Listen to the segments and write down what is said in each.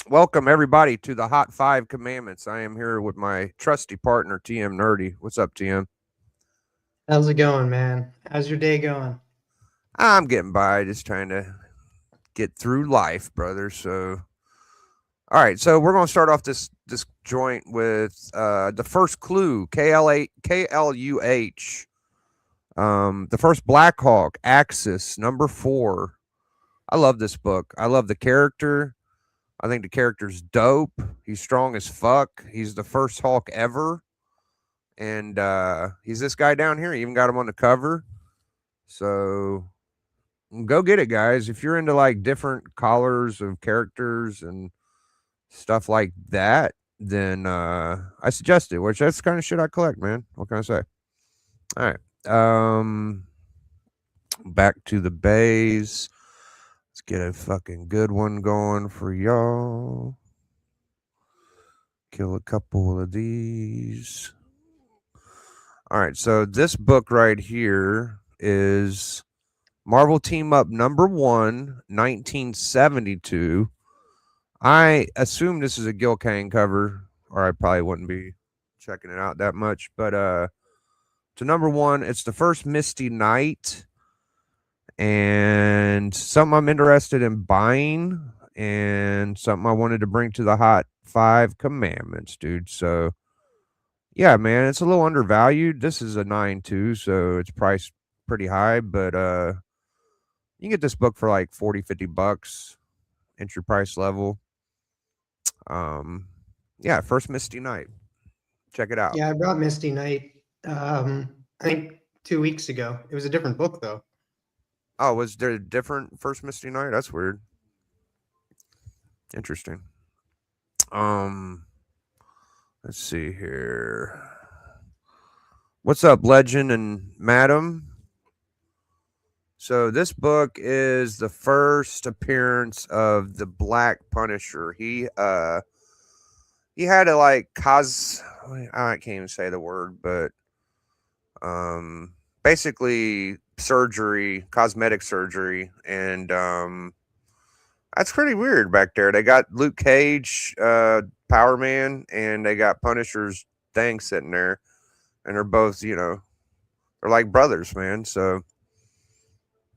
Welcome everybody to the Hot Five Commandments. I am here with my trusty partner TM Nerdy. What's up, TM? How's it going, man? How's your day going? I'm getting by, just trying to get through life, brother. So, all right. So we're gonna start off this joint with the first clue, KLUH. The first Black Hawk, Axis, number 4. I love this book. I love the character. I think the character's dope. He's strong as fuck. He's the first Hawk ever. And he's this guy down here. He even got him on the cover. So go get it, guys. If you're into like different colors of characters and stuff like that, then I suggest it, which that's the kind of shit I collect, man. What can I say? All right. Back to the bays. Let's get a fucking good one going for y'all. Kill a couple of these. All right, so this book right here is Marvel Team Up number 1, 1972. I assume this is a Gil Kane cover, or I probably wouldn't be checking it out that much. But to number 1, it's the first Misty Knight, and something I'm interested in buying, and something I wanted to bring to the Hot 5 Commandments, dude. So yeah, man, it's a little undervalued. This is a 9.2, so it's priced pretty high, but you can get this book for like 40-50 bucks, entry price level. Yeah, first Misty Knight. Check it out. Yeah, I brought Misty Knight, I think 2 weeks ago. It was a different book, though. Oh, was there a different first Misty Knight? That's weird. Interesting. Let's see here. What's up, Legend and Madam? So this book is the first appearance of the Black Punisher. He had a like I can't even say the word, but basically surgery, cosmetic surgery, and that's pretty weird back there. They got Luke Cage, Power Man, and they got Punisher's thing sitting there, and they're both, they're like brothers, man. So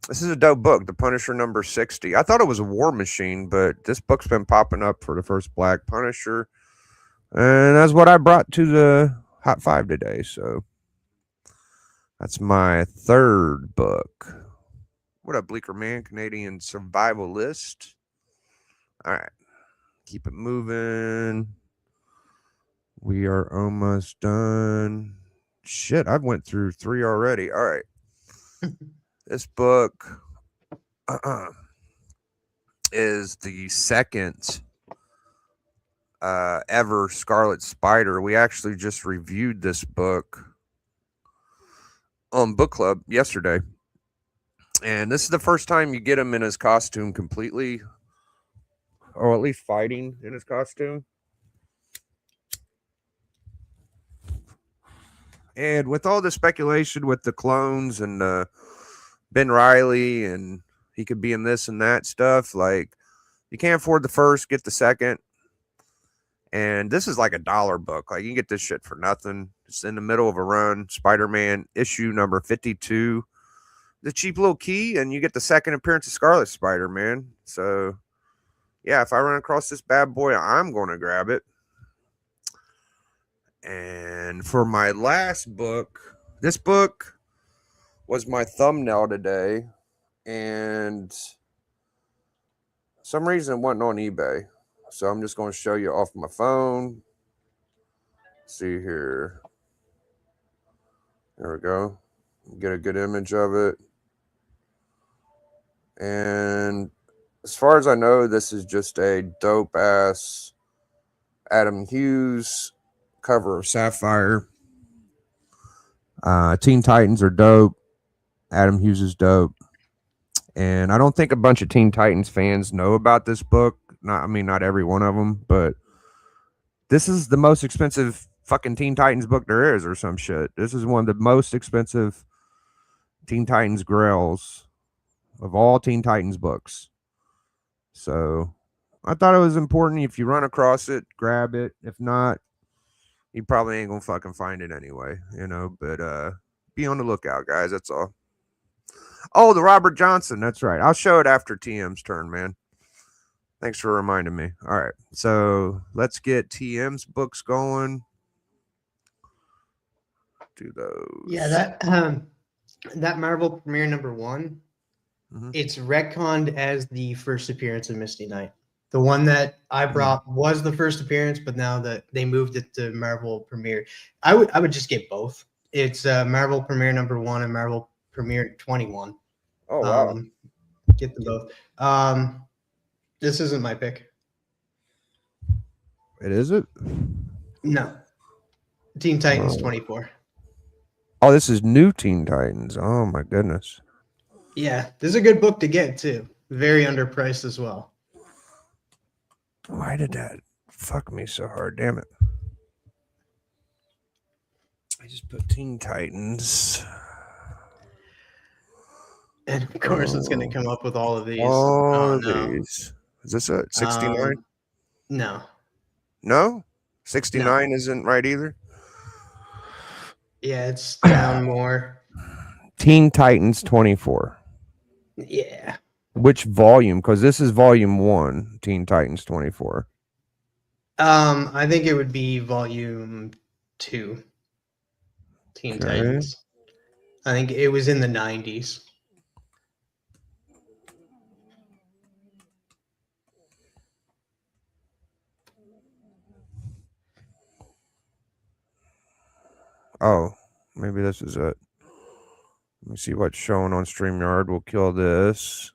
this is a dope book, The Punisher number 60. I thought it was a War Machine, but this book's been popping up for the first Black Punisher, and that's what I brought to the Hot 5 today. So that's my third book. What up, Bleaker Man? Canadian survivalist. All right. Keep it moving. We are almost done. Shit, I've went through 3 already. All right. This book is the second ever Scarlet Spider. We actually just reviewed this book on Book Club yesterday. And this is the first time you get him in his costume completely, or at least fighting in his costume. And with all the speculation with the clones and Ben Reilly, and he could be in this and that stuff, like, you can't afford the first, get the second. And this is like $1 book. Like, you can get this shit for nothing. It's in the middle of a run. Spider-Man issue number 52. The cheap little key, and you get the second appearance of Scarlet Spider-Man. So yeah, if I run across this bad boy, I'm going to grab it. And for my last book, this book was my thumbnail today, and for some reason it wasn't on eBay. So I'm just going to show you off my phone. Let's see here. There we go. Get a good image of it. And as far as I know, this is just a dope ass Adam Hughes cover of Sapphire. Teen Titans are dope. Adam Hughes is dope. And I don't think a bunch of Teen Titans fans know about this book. Not every one of them, but this is the most expensive fucking Teen Titans book there is, or some shit. This is one of the most expensive Teen Titans grails of all Teen Titans books. So I thought it was important. If you run across it, grab it. If not, you probably ain't gonna fucking find it anyway, you know. But be on the lookout, guys. That's all. Oh, the Robert Johnson. That's right. I'll show it after TM's turn, man. Thanks for reminding me. All right, so let's get TM's books going. Do those. Yeah, that Marvel Premiere #1, it's retconned as the first appearance of Misty Knight. The one that I brought was the first appearance, but now that they moved it to Marvel Premiere, I would just get both. It's Marvel Premiere #1 and Marvel Premiere 21. Oh wow! Get them both. This isn't my pick. It is it? No. Teen Titans 24. Oh, this is new Teen Titans. Oh my goodness. Yeah, this is a good book to get too. Very underpriced as well. Why did that fuck me so hard? Damn it. I just put Teen Titans. And of course, it's going to come up with all of these. All these. Is this a 69? No. No? 69 isn't right either? Yeah, it's down more. Teen Titans 24. Yeah. Which volume? Because this is volume 1, Teen Titans 24. I think it would be volume 2, Teen Titans. I think it was in the 90s. Oh, maybe this is it. Let me see what's showing on StreamYard. We'll kill this.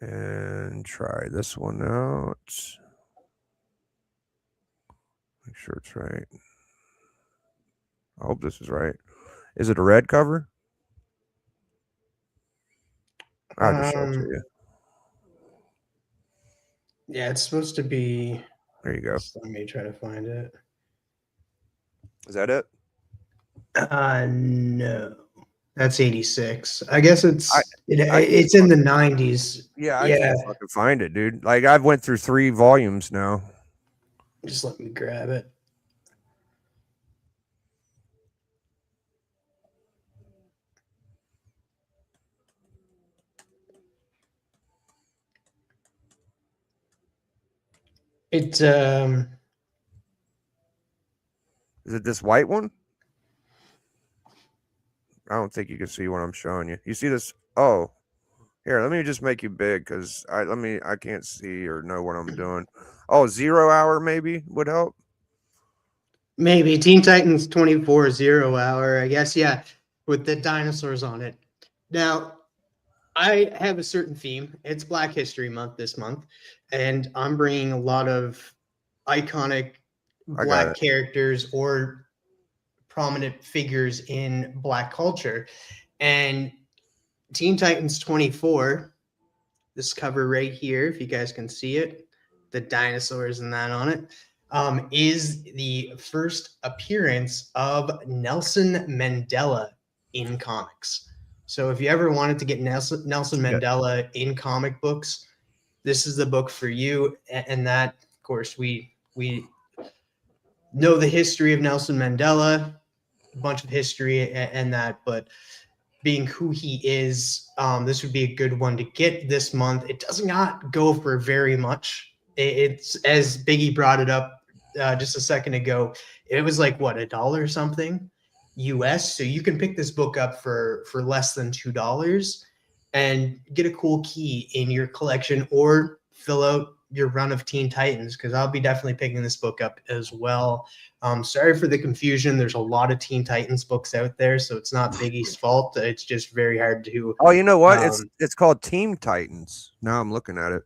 And try this one out. Make sure it's right. I hope this is right. Is it a red cover? I'll just show it to you. Yeah, it's supposed to be. There you go. Let me try to find it. Is that it? No. That's 86. I guess it's in the 90s. Yeah, I can't fucking find it, dude. Like I've went through 3 volumes now. Just let me grab it. It's Is it this white one? I don't think you can see what I'm showing you. You see this? Oh, here. Let me just make you big because I can't see or know what I'm doing. Oh, 0 Hour maybe would help. Maybe Teen Titans 24 0 Hour. I guess with the dinosaurs on it. Now, I have a certain theme. It's Black History Month this month, and I'm bringing a lot of iconic Black characters or prominent figures in Black culture. And Teen Titans 24, this cover right here, if you guys can see it, the dinosaurs and that on it, is the first appearance of Nelson Mandela in comics. So if you ever wanted to get Nelson Mandela in comic books, this is the book for you. And that, of course, we know the history of Nelson Mandela, a bunch of history and that, but being who he is, this would be a good one to get this month. It does not go for very much. It's, as Biggie brought it up just a second ago, it was like what, $1 something US. So you can pick this book up for less than $2 and get a cool key in your collection or fill out your run of Teen Titans, because I'll be definitely picking this book up as well. Sorry for the confusion. There's a lot of Teen Titans books out there, so it's not Biggie's fault. It's just very hard to. Oh, you know what? It's called Team Titans. Now I'm looking at it.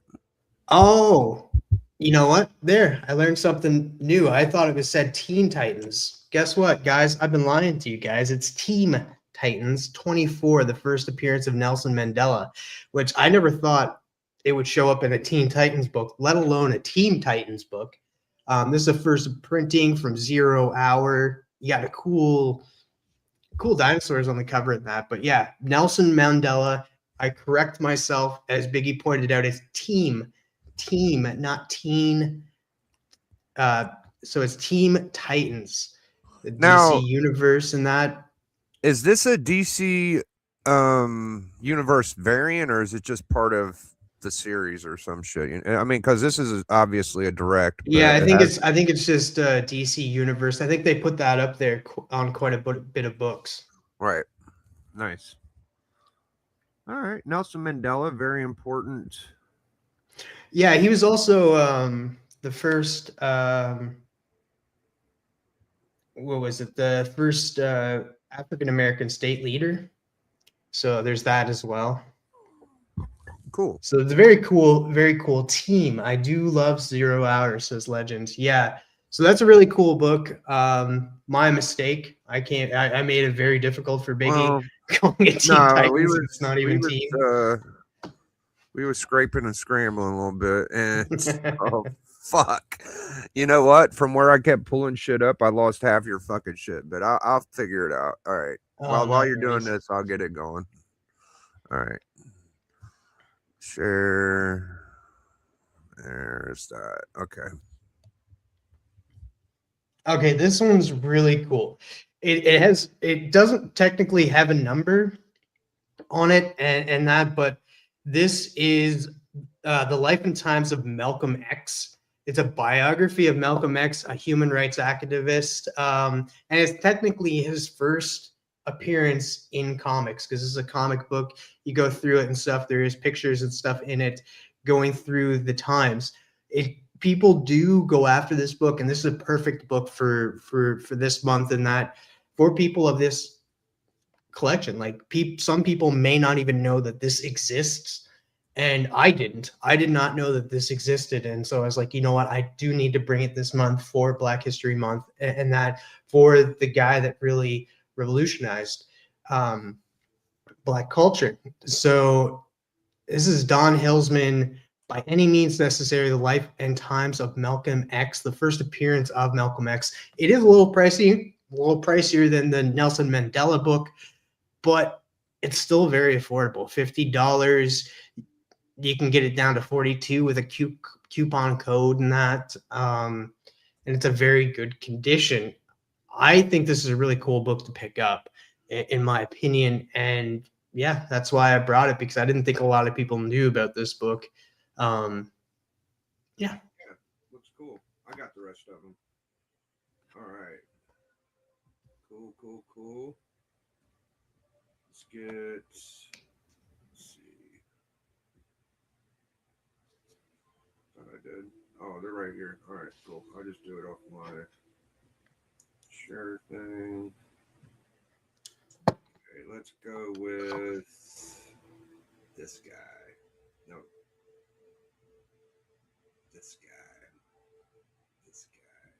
Oh, you know what? There, I learned something new. I thought it was said Teen Titans. Guess what, guys? I've been lying to you guys. It's Team Titans 24, the first appearance of Nelson Mandela, which I never thought it would show up in a Teen Titans book, let alone a Teen Titans book. This is the first printing from 0 Hour. You got a cool dinosaurs on the cover of that. But yeah, Nelson Mandela I correct myself, as Biggie pointed out, it's team, not teen. So it's Team Titans, the DC Now, universe, and that. is this a DC universe variant, or is it just part of the series or some shit? I mean, because this is obviously a direct, Yeah, but it has. I think it's just DC universe. I think they put that up there on quite a bit of books. Right. Nice. All right. Nelson Mandela, very important. Yeah, he was also the first. What was it? The first African American state leader. So there's that as well. Cool. So it's a very cool team. I do love Zero Hour, says Legend. Yeah. So that's a really cool book. My mistake. I made it very difficult for Biggie Well, calling it Teen no, Titans. It's not even team. We was scraping and scrambling a little bit, and oh fuck, you know what? From where I kept pulling shit up, I lost half your fucking shit, but I'll figure it out. All right. Oh, While no you're doing worries. this, I'll get it going. All right. Share. There's that. Okay. Okay, this one's really cool. It doesn't technically have a number on it and that, but this is the life and times of Malcolm X. It's a biography of Malcolm X, a human rights activist, and it's technically his first appearance in comics because this is a comic book. You go through it and stuff. There is pictures and stuff in it, going through the times. People do go after this book, and this is a perfect book for this month. And that for people of this collection, like some people may not even know that this exists, and I did not know that this existed. And so I was like, you know what, I do need to bring it this month for Black History Month, and that for the guy that really revolutionized Black culture. So this is Don Hillsman, By Any Means Necessary, The Life and Times of Malcolm X, the first appearance of Malcolm X. It is a little pricier than the Nelson Mandela book, but it's still very affordable. $50. You can get it down to 42 with a coupon code and that. And it's a very good condition. I think this is a really cool book to pick up, in my opinion. And yeah, that's why I brought it, because I didn't think a lot of people knew about this book. Yeah. Looks cool. I got the rest of them. All right. Cool. Let's get. Let's see. Thought I did. Oh, they're right here. All right, cool. I'll just do it off my share thing. Okay, let's go with this guy. No. This guy. This guy.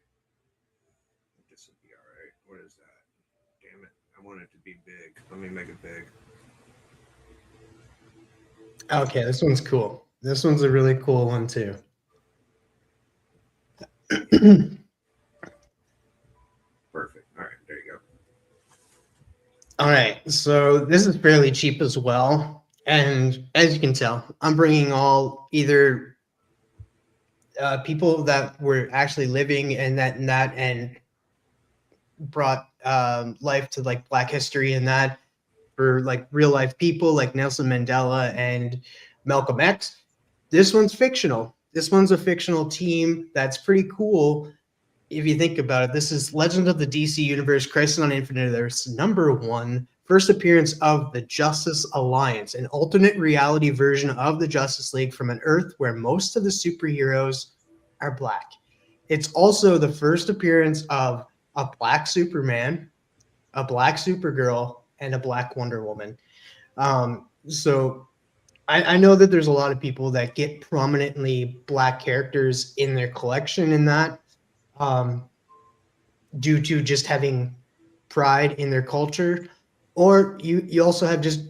This will be all right. What is that? Damn it. I want it to be big. Let me make it big. Okay, this one's cool. This one's a really cool one too. Perfect. All right, there you go. All right, so this is fairly cheap as well. And as you can tell, I'm bringing all either people that were actually living and brought life to like Black history and that, for like real life people like Nelson Mandela and Malcolm X. This one's fictional. This one's a fictional team that's pretty cool if you think about it. This is Legend of the DC Universe, Crisis on Infinite Earths, #1, first appearance of the Justice Alliance, an alternate reality version of the Justice League from an Earth where most of the superheroes are Black. It's also the first appearance of a Black Superman, a Black Supergirl, and a Black Wonder Woman. So I know that there's a lot of people that get prominently Black characters in their collection in that, due to just having pride in their culture, or you also have just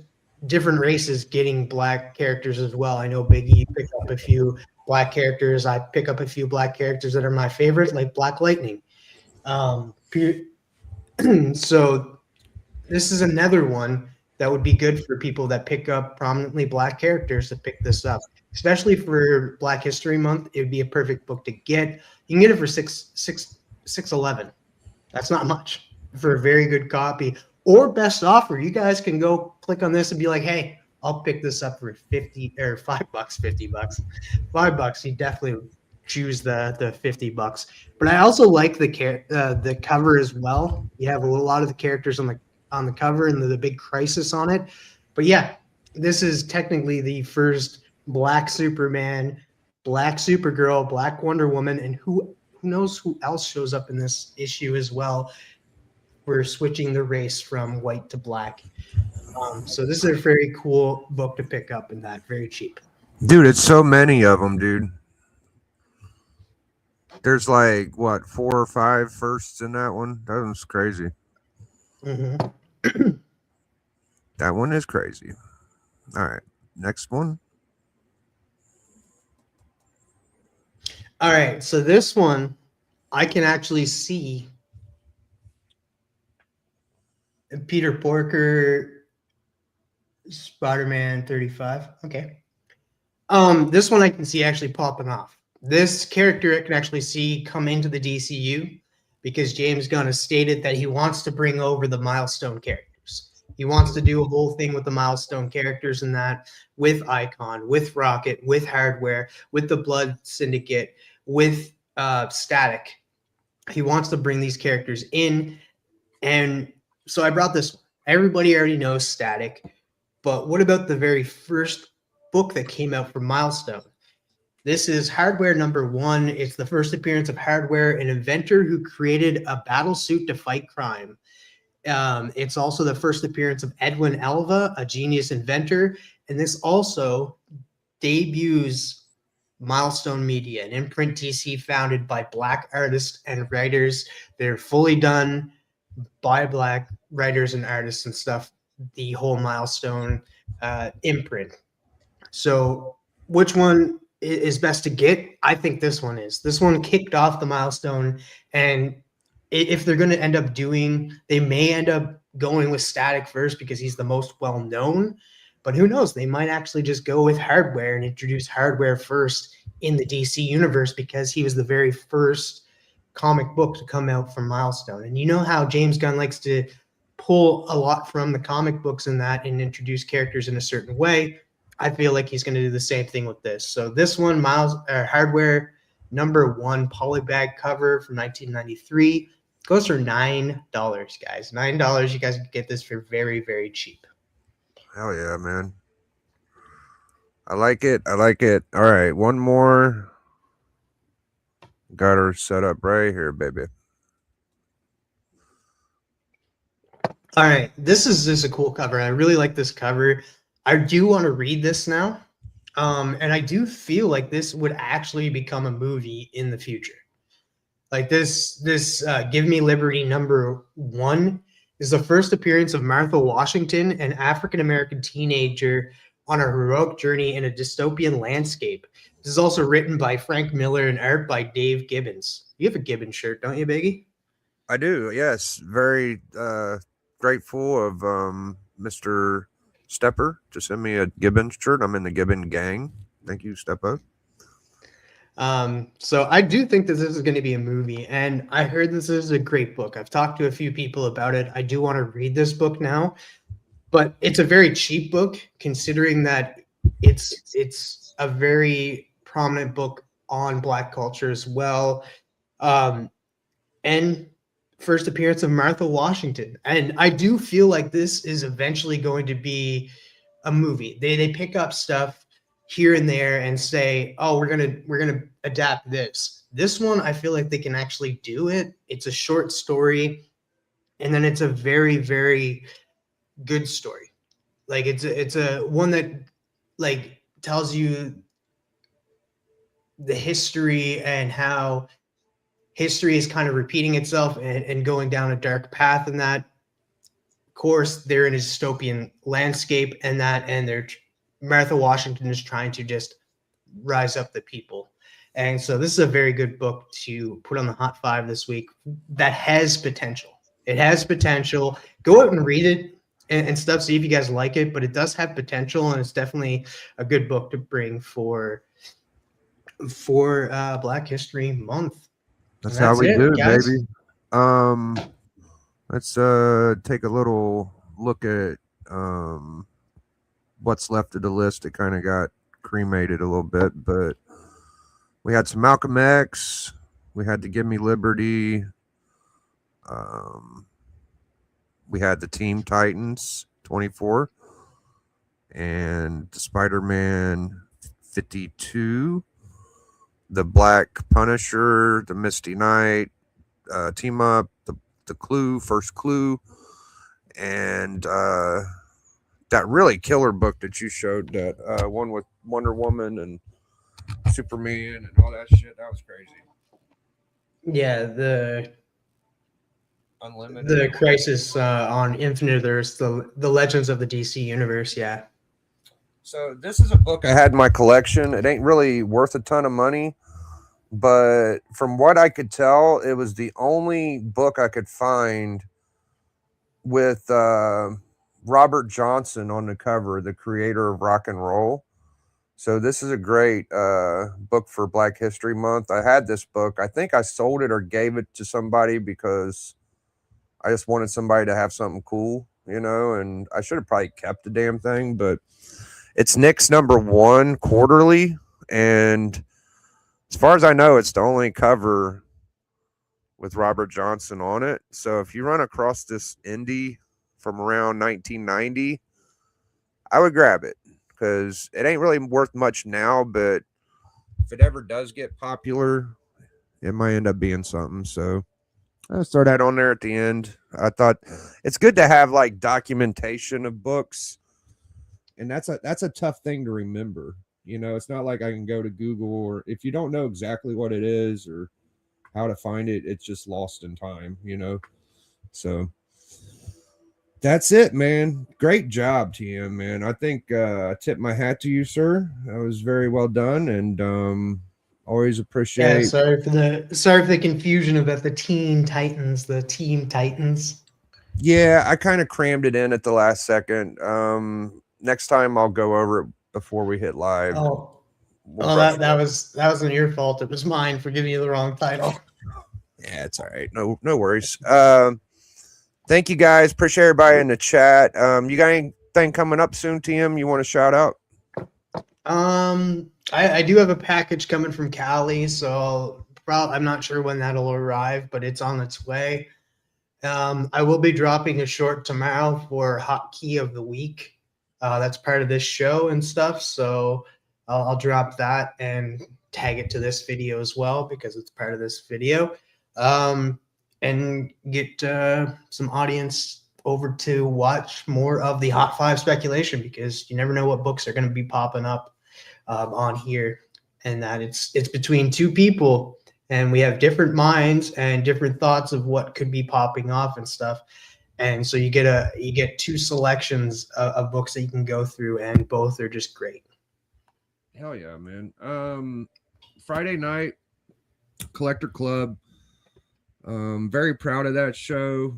different races getting Black characters as well. I know Biggie picked up a few Black characters. I pick up a few Black characters that are my favorite, like Black Lightning. So this is another one. that would be good for people that pick up prominently Black characters to pick this up, especially for Black History Month. It would be a perfect book to get. You can get it for 611. That's not much for a very good copy. Or best offer, you guys can go click on this and be like, hey, I'll pick this up for 50 or $5, $50. $5, you definitely choose the 50 bucks. But I also like the cover as well. You have a lot of the characters on the cover and the big crisis on it. But yeah, this is technically the first Black Superman, Black Supergirl, Black Wonder Woman, and who knows who else shows up in this issue as well. We're switching the race from white to black. So this is a very cool book to pick up, and that very cheap. Dude, it's so many of them, dude. There's like what 4 or 5 firsts in that one. That one's crazy. Mm-hmm. That one is crazy. All right, next one. All right, so this one I can actually see Peter Porker, Spider-Man 35. Okay. This one I can see actually popping off. This character I can actually see come into the DCU because James Gunn has stated that he wants to bring over the milestone characters. He wants to do a whole thing with the milestone characters and that with Icon, with Rocket, with Hardware, with the Blood Syndicate, with Static. He wants to bring these characters in. And so I brought this one. Everybody already knows Static. But what about the very first book that came out from Milestone? This is Hardware #1. It's the first appearance of Hardware, an inventor who created a battle suit to fight crime. It's also the first appearance of Edwin Elva, a genius inventor. And this also debuts Milestone Media, an imprint DC founded by Black artists and writers. They're fully done by Black writers and artists and stuff, the whole Milestone imprint. So which one is best to get? I think this one is. This one kicked off the Milestone, and if they're going to end up doing, they may end up going with Static first because he's the most well-known, but who knows? They might actually just go with Hardware and introduce Hardware first in the DC universe because he was the very first comic book to come out from Milestone. And you know how James Gunn likes to pull a lot from the comic books in that and introduce characters in a certain way. I feel like he's going to do the same thing with this. So this one, Hardware #1 polybag cover from 1993 goes for $9, guys. $9. You guys can get this for very, very cheap. Hell yeah, man. I like it. I like it. All right, one more. Got her set up right here, baby. All right, this is just a cool cover. I really like this cover. I do want to read this now, and I do feel like this would actually become a movie in the future. Like this Give Me Liberty #1 is the first appearance of Martha Washington, an African-American teenager on a heroic journey in a dystopian landscape. This is also written by Frank Miller and art by Dave Gibbons. You have a Gibbons shirt, don't you, Biggie? I do, yes. Very grateful of Mr. Stepper to send me a Gibbons shirt. I'm in the Gibbon gang. Thank you, Stepper. So I do think that this is going to be a movie, and I heard this is a great book. I've talked to a few people about it. I do want to read this book now, but it's a very cheap book considering that it's a very prominent book on Black culture as well. And first appearance of Martha Washington. And I do feel like this is eventually going to be a movie. They pick up stuff here and there and say, oh, we're gonna adapt this. This one, I feel like they can actually do it. It's a short story, and then it's a very, very good story. Like it's a one that like tells you the history and how history is kind of repeating itself and going down a dark path in that. Of course, they're in a dystopian landscape and Martha Washington is trying to just rise up the people. And so this is a very good book to put on the Hot 5 this week that has potential. It has potential. Go out and read it. and stuff. See if you guys like it, but it does have potential, and it's definitely a good book to bring for Black History Month. That's And how we it, do, guys. baby. Let's take a little look at what's left of the list. It kind of got cremated a little bit, but we had some Malcolm X. We had to Give Me Liberty. We had the Teen Titans 24 and the Spider-Man 52, the Black Punisher, the Misty Knight team up, the Clue, First Clue, and that really killer book that you showed, that one with Wonder Woman and Superman and all that shit. That was crazy. Yeah, the Unlimited. Crisis on Infinite Earths, the Legends of the DC Universe. Yeah. So this is a book I had in my collection. It ain't really worth a ton of money, but from what I could tell, it was the only book I could find with Robert Johnson on the cover, the creator of rock and roll. So this is a great book for Black History Month. I had this book. I think I sold it or gave it to somebody because I just wanted somebody to have something cool, you know, and I should have probably kept the damn thing, but it's Nick's #1 quarterly, and as far as I know, it's the only cover with Robert Johnson on it. So if you run across this indie from around 1990, I would grab it because it ain't really worth much now, but if it ever does get popular, it might end up being something. So I'll throw that on there at the end. I thought it's good to have like documentation of books, and that's a tough thing to remember. You know, it's not like I can go to Google, or if you don't know exactly what it is or how to find it, it's just lost in time, you know. So that's it, man. Great job, TM, man. I think I tip my hat to you, sir. That was very well done, and always appreciate. Yeah, sorry for the confusion about the Teen Titans, the Team Titans. Yeah, I kind of crammed it in at the last second. Next time I'll go over it before we hit live. That wasn't your fault. It was mine for giving you the wrong title. Yeah, it's all right. No worries. Thank you guys. Appreciate everybody in the chat. You got anything coming up soon, TM? You want to shout out? I do have a package coming from Cali, so I'm not sure when that'll arrive, but it's on its way. I will be dropping a short tomorrow for Hot Key of the Week. That's part of this show and stuff, so I'll drop that and tag it to this video as well because it's part of this video. And get some audience over to watch more of the Hot 5 speculation because you never know what books are going to be popping up on here, and that it's between two people and we have different minds and different thoughts of what could be popping off and stuff. And so you get two selections of books that you can go through, and both are just great. Hell yeah, man. Friday night Collector Club. Very proud of that show.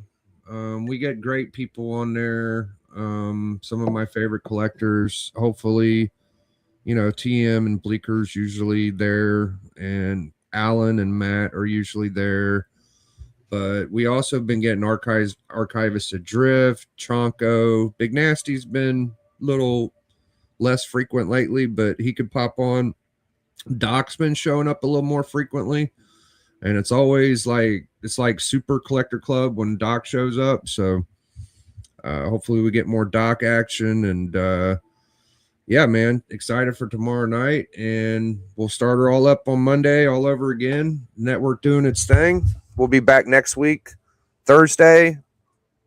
We get great people on there. Some of my favorite collectors. Hopefully, you know, TM and Bleeker's usually there, and Alan and Matt are usually there. But we also been getting Archivist Adrift, Chonko. Big Nasty's been a little less frequent lately, but he could pop on. Doc's been showing up a little more frequently. And it's always like super Collector Club when Doc shows up. So hopefully we get more Doc action. And yeah, man, excited for tomorrow night. And we'll start her all up on Monday all over again. Network doing its thing. We'll be back next week, Thursday,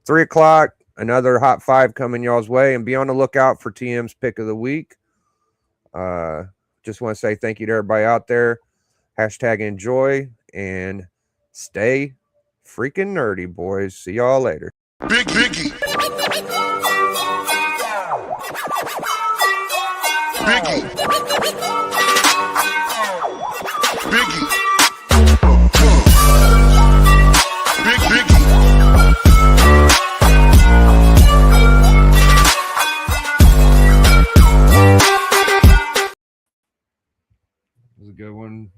3 o'clock. Another Hot 5 coming y'all's way. And be on the lookout for TM's pick of the week. Just want to say thank you to everybody out there. #enjoy. And stay freaking nerdy, boys. See y'all later. Biggie. Biggie. was a good one.